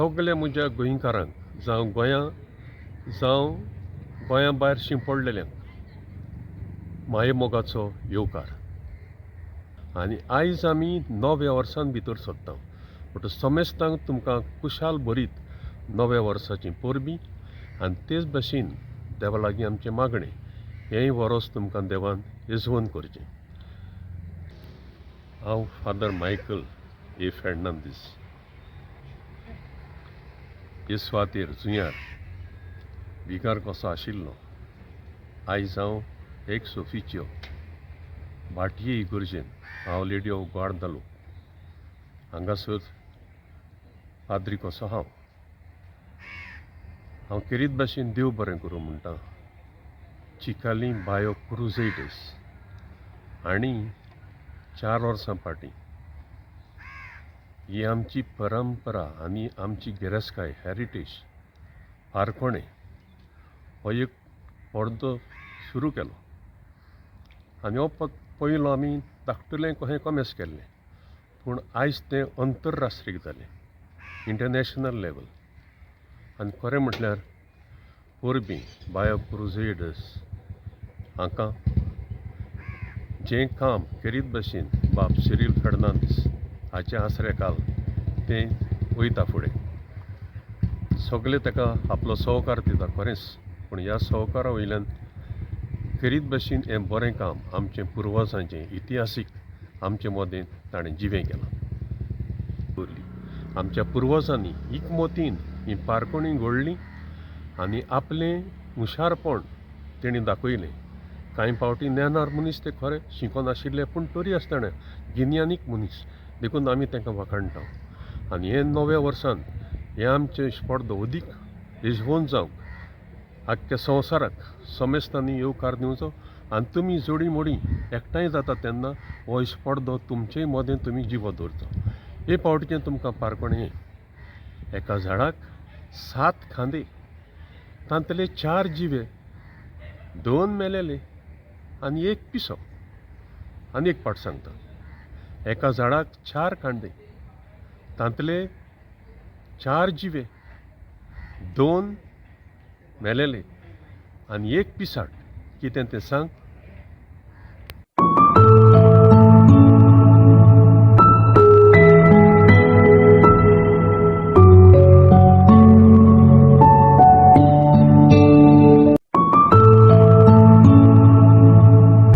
सगळे म्हज्या गोंयकारांक जावं गोंया भायर शिंपडलेल्यांक माये मोगाचो येवकार. आनी आयज आमी नव्या वर्सान भितर सरता. म्हणटकच समेस्तांक तुमकां कुशाल बरीत नव्या वर्साची परबीं आनी तेच भाशेन देवा लागीं आमचें मागणें हेंय वरोस तुमकां देवान येजवण करचें. हांव फादर मायकल ए फेर्नांदीस हे सुवातेर जुंयार विकार कसो आशिल्लो. आयज हांव एक्स ऑफिशियो भाटये इगर्जेन हांव लेडी ऑफ गॉड जालो. हांगासर पाद्री कसो हांव केरीत भाशेन देव बरें करूं म्हणटा. चिकालीम बायो-क्रुसेडर्स आनी 4 वर्सां फाटीं ही आमची परंपरा आनी आमची गिरेस्तकाय हेरिटेज पारकोणें हो एक पडदो सुरू केलो. आनी हो पयलो आमी धाकटुलें कशें कमेस केल्लें, पूण आयज तें अंतरराष्ट्रीय जालें, इंटरनॅशनल लेवल. आनी खरें म्हटल्यार परबीं बायो-क्रुसेडर्स हांकां जें काम केरीत भाशेन बाब सिरील फेर्नांदीस हाच्या आसऱ्याखाल तें वयता फुडें. सगळे ताका आपलो सहकार दिता खरेंच, पूण ह्या सहकारा वयल्यान केरीत भाशेन हें बरें काम आमचें पुर्वजांचें इतिहासीक आमचे मदें ताणें जिवें केलां. आमच्या पुर्वजांनी एकमतीन ही पारकोणी घडलीं आनी आपलें हुशारपण तेणी दाखयलें. कांय फावटी ज्ञानार मनीस ते खरें शिकोनाशिल्ले, पूण तरी आसतना गिन्यानीक मनीस देखून आमी तांकां वखाणटा. आनी हे नव्या वर्सान हें आमचें स्पर्धो अदीक येजवण जावंक आख्ख्या संवसाराक समेस्तांनी येवकार दिवचो. आनी तुमी जोडी मोडी एकठांय जाता तेन्ना हो स्पर्धो तुमचेय मदें तुमी जिवो दवरचो. हे फावटीचें तुमकां पारकोणें एका झाडाक 7 खांदे, तांतले 4 जिवे, 2 मेलेले आनी 1 पिसो. आनी एक पाट सांगता. एका झाडाक 4 खांदे, तांतले 4 जिवे, 2 मेलेले आनी 1 पिसाट. कितें तें सांग.